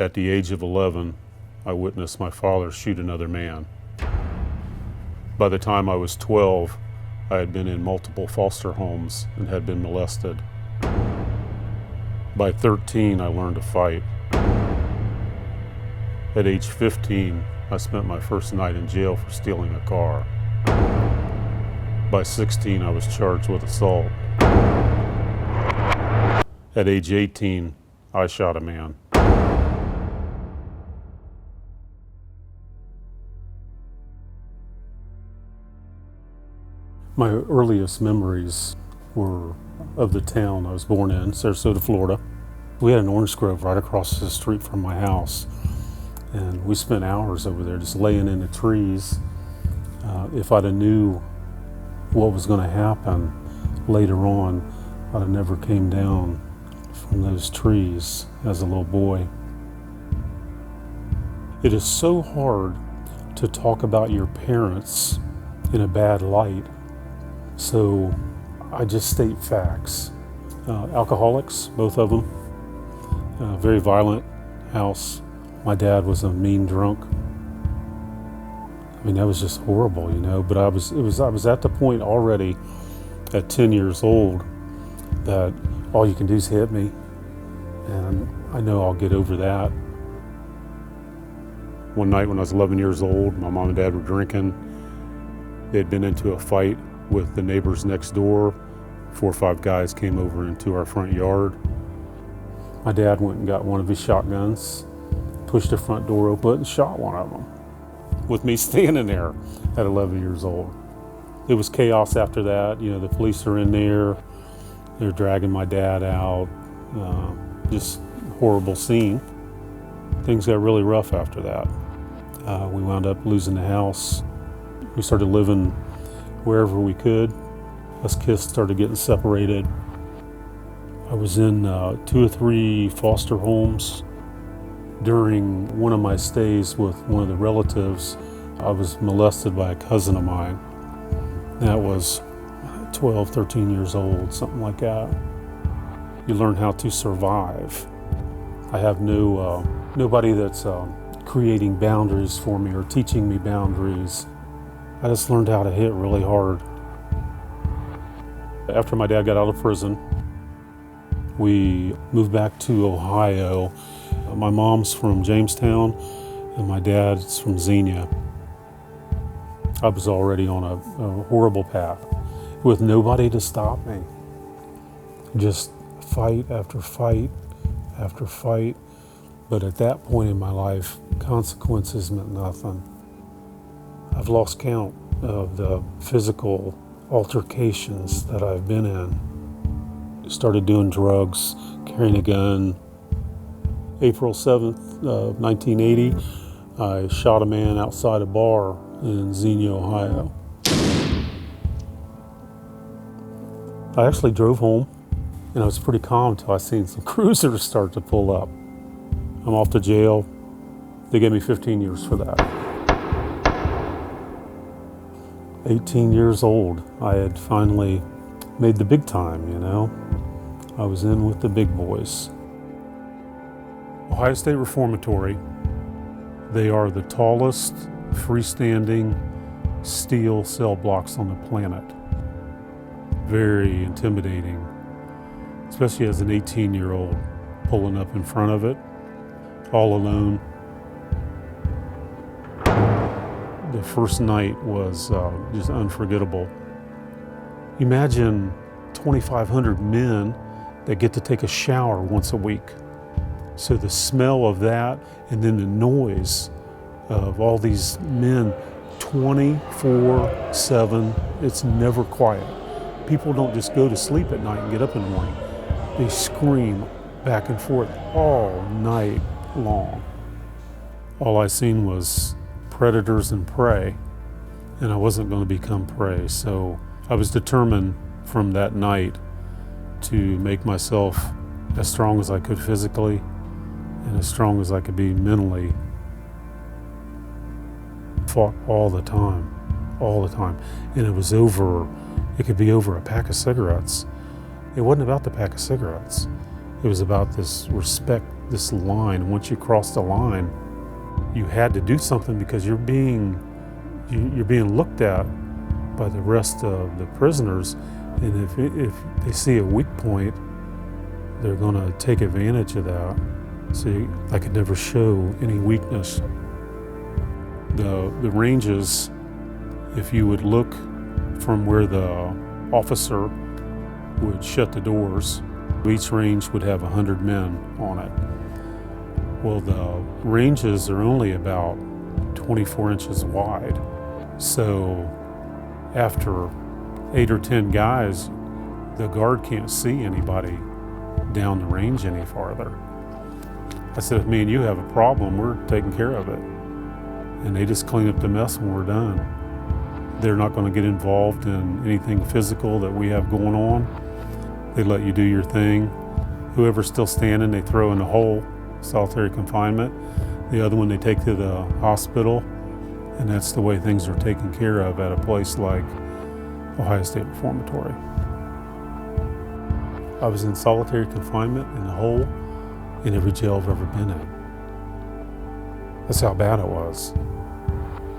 At the age of 11, I witnessed my father shoot another man. By the time I was 12, I had been in multiple foster homes and had been molested. By 13, I learned to fight. At age 15, I spent my first night in jail for stealing a car. By 16, I was charged with assault. At age 18, I shot a man. My earliest memories were of the town I was born in, Sarasota, Florida. We had an orange grove right across the street from my house, and we spent hours over there just laying in the trees. If I'd have knew what was going to happen later on, I'd have never came down from those trees as a little boy. It is so hard to talk about your parents in a bad light, so I just state facts. Alcoholics, both of them. Very violent house. My dad was a mean drunk. I mean, that was just horrible, you know. But I was at the point already at 10 years old that all you can do is hit me, and I know I'll get over that. One night when I was 11 years old, my mom and dad were drinking. They had been into a fight with the neighbors next door. 4 or 5 guys came over into our front yard. My dad went and got one of his shotguns, pushed the front door open and shot one of them, with me standing there at 11 years old. It was chaos after that. You know, the police are in there. They're dragging my dad out. Just horrible scene. Things got really rough after that. We wound up losing the house. We started living wherever we could. Us kids started getting separated. I was in 2 or 3 foster homes. During one of my stays with one of the relatives, I was molested by a cousin of mine. That was 12, 13 years old, something like that. You learn how to survive. I have nobody that's creating boundaries for me or teaching me boundaries. I just learned how to hit really hard. After my dad got out of prison, we moved back to Ohio. My mom's from Jamestown and my dad's from Xenia. I was already on a horrible path with nobody to stop me. Just fight after fight after fight. But at that point in my life, consequences meant nothing. I've lost count of the physical altercations that I've been in. Started doing drugs, carrying a gun. April 7th, 1980, I shot a man outside a bar in Xenia, Ohio. I actually drove home, and I was pretty calm until I seen some cruisers start to pull up. I'm off to jail. They gave me 15 years for that. 18 years old, I had finally made the big time, you know. I was in with the big boys. Ohio State Reformatory, they are the tallest freestanding steel cell blocks on the planet. Very intimidating, especially as an 18-year-old pulling up in front of it, all alone. The first night was just unforgettable. Imagine 2,500 men that get to take a shower once a week. So the smell of that and then the noise of all these men 24/7, it's never quiet. People don't just go to sleep at night and get up in the morning. They scream back and forth all night long. All I seen was predators and prey, and I wasn't going to become prey. So I was determined from that night to make myself as strong as I could physically and as strong as I could be mentally. Fought all the time. And it was over, it could be over a pack of cigarettes. It wasn't about the pack of cigarettes. It was about this respect, this line. Once you crossed the line, you had to do something because you're being looked at by the rest of the prisoners, and if they see a weak point, they're going to take advantage of that. So I could never show any weakness. The ranges, if you would look from where the officer would shut the doors, each range would have 100 men on it. Well, the ranges are only about 24 inches wide. So after 8 or 10 guys, the guard can't see anybody down the range any farther. I said, if me and you have a problem, we're taking care of it. And they just clean up the mess when we're done. They're not going to get involved in anything physical that we have going on. They let you do your thing. Whoever's still standing, they throw in the hole, solitary confinement. The other one they take to the hospital, and that's the way things are taken care of at a place like Ohio State Reformatory. I was in solitary confinement in the hole in every jail I've ever been in. That's how bad it was.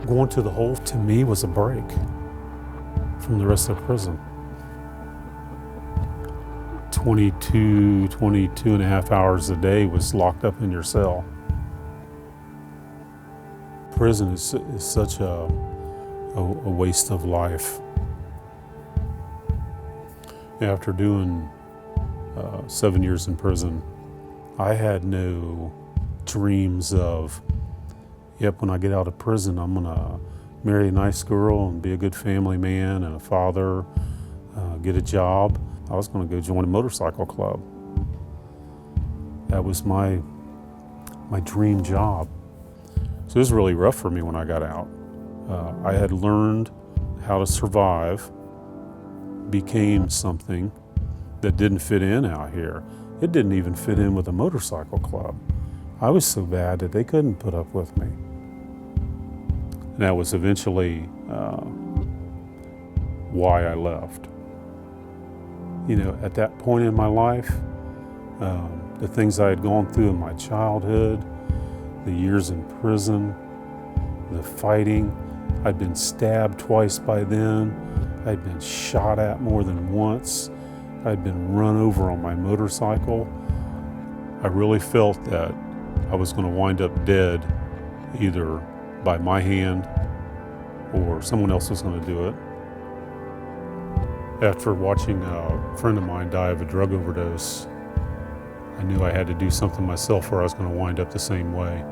Going to the hole to me was a break from the rest of the prison. 22 and a half hours a day was locked up in your cell. Prison is such a waste of life. After doing 7 years in prison, I had no dreams of, yep, when I get out of prison, I'm gonna marry a nice girl and be a good family man and a father, get a job. I was gonna go join a motorcycle club. That was my dream job. So it was really rough for me when I got out. I had learned how to survive, became something that didn't fit in out here. It didn't even fit in with a motorcycle club. I was so bad that they couldn't put up with me. And that was eventually why I left. You know, at that point in my life, the things I had gone through in my childhood, the years in prison, the fighting, I'd been stabbed twice by then, I'd been shot at more than once, I'd been run over on my motorcycle. I really felt that I was going to wind up dead either by my hand or someone else was going to do it. After watching a friend of mine die of a drug overdose, I knew I had to do something myself or I was going to wind up the same way.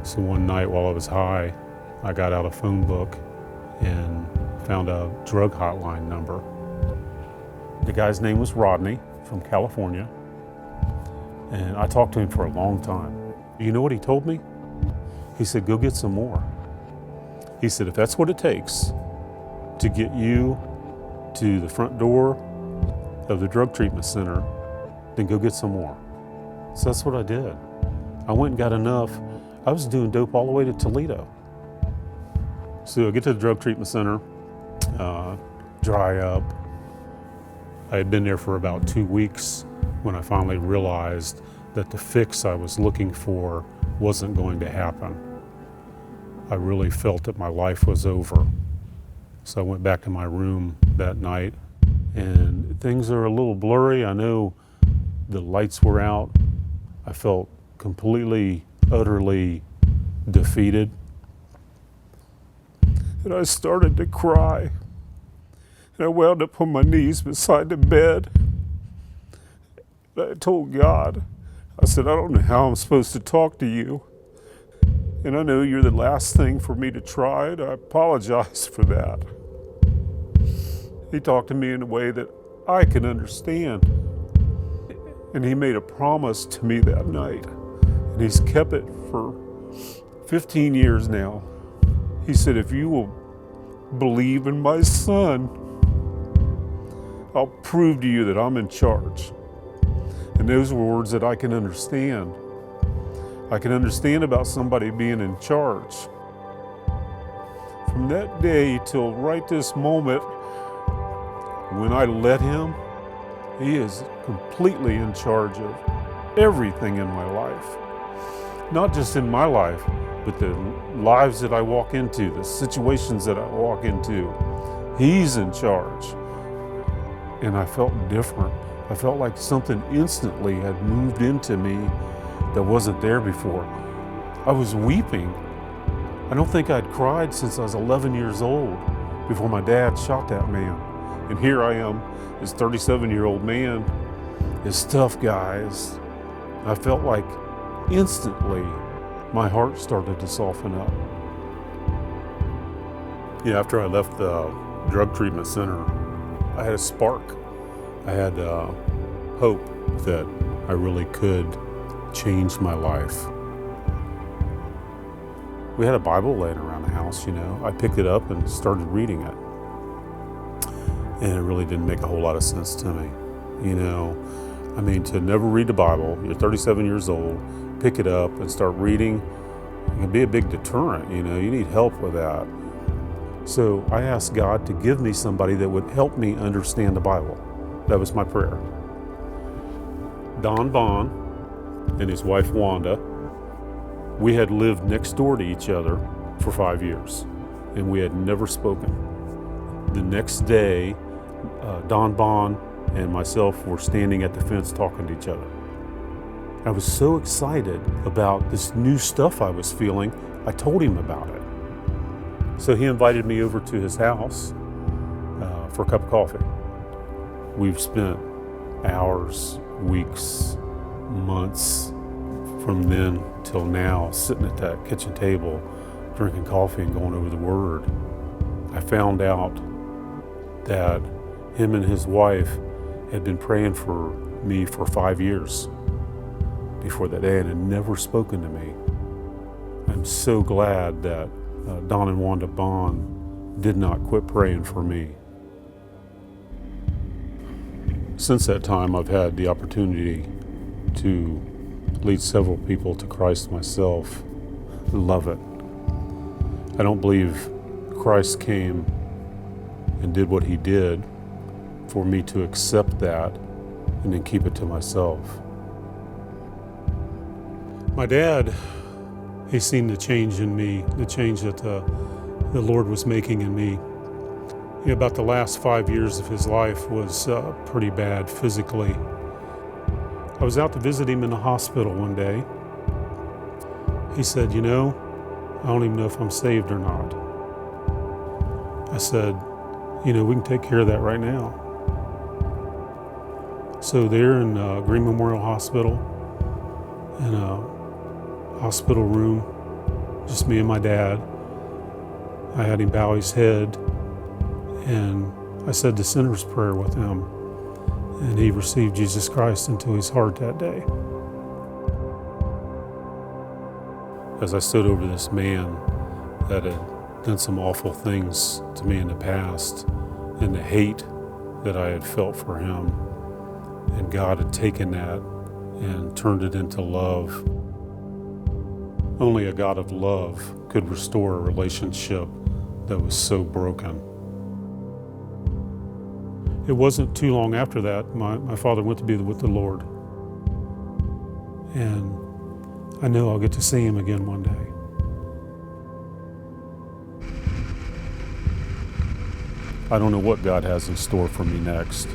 So one night while I was high, I got out a phone book and found a drug hotline number. The guy's name was Rodney from California, and I talked to him for a long time. You know what he told me? He said, go get some more. He said, if that's what it takes to get you to the front door of the drug treatment center, then go get some more. So that's what I did. I went and got enough. I was doing dope all the way to Toledo. So I get to the drug treatment center, dry up. I had been there for about 2 weeks when I finally realized that the fix I was looking for wasn't going to happen. I really felt that my life was over. So I went back to my room that night, and things are a little blurry. I know the lights were out. I felt completely, utterly defeated. And I started to cry. And I wound up on my knees beside the bed. And I told God, I said, I don't know how I'm supposed to talk to you. And I know you're the last thing for me to try, and I apologize for that. He talked to me in a way that I can understand. And he made a promise to me that night. And he's kept it for 15 years now. He said, if you will believe in my son, I'll prove to you that I'm in charge. And those were words that I can understand. I can understand about somebody being in charge. From that day till right this moment, when I let him, he has completely in charge of everything in my life. Not just in my life, but the lives that I walk into, the situations that I walk into. He's in charge. And I felt different. I felt like something instantly had moved into me that wasn't there before. I was weeping. I don't think I'd cried since I was 11 years old before my dad shot that man. And here I am, this 37-year-old man, this tough guy. I felt like instantly my heart started to soften up. Yeah, after I left the drug treatment center, I had a spark. I had hope that I really could change my life. We had a Bible laying around the house, I picked it up and started reading it. And it really didn't make a whole lot of sense to me. To never read the Bible, you're 37 years old, pick it up and start reading, it can be a big deterrent, you need help with that. So I asked God to give me somebody that would help me understand the Bible. That was my prayer. Don Bond and his wife Wanda, we had lived next door to each other for 5 years, and we had never spoken. The next day, Don Bond and myself were standing at the fence talking to each other. I was so excited about this new stuff I was feeling, I told him about it. So he invited me over to his house for a cup of coffee. We've spent hours, weeks, months from then till now sitting at that kitchen table, drinking coffee and going over the Word. I found out that him and his wife had been praying for me for 5 years before that day and had never spoken to me. I'm so glad that Don and Wanda Bond did not quit praying for me. Since that time, I've had the opportunity to lead several people to Christ myself. Love it. I don't believe Christ came and did what he did for me to accept that and then keep it to myself. My dad, he seen the change in me, the change that the Lord was making in me. About the last 5 years of his life was pretty bad physically. I was out to visit him in the hospital one day. He said, I don't even know if I'm saved or not. I said, we can take care of that right now. So there in Green Memorial Hospital, in a hospital room, just me and my dad, I had him bow his head, and I said the sinner's prayer with him, and he received Jesus Christ into his heart that day. As I stood over this man that had done some awful things to me in the past, and the hate that I had felt for him, and God had taken that and turned it into love. Only a God of love could restore a relationship that was so broken. It wasn't too long after that, my father went to be with the Lord. And I know I'll get to see him again one day. I don't know what God has in store for me next.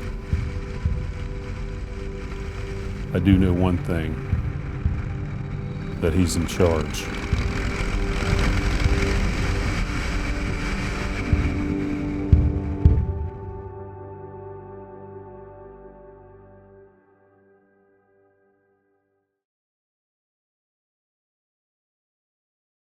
I do know one thing, that he's in charge.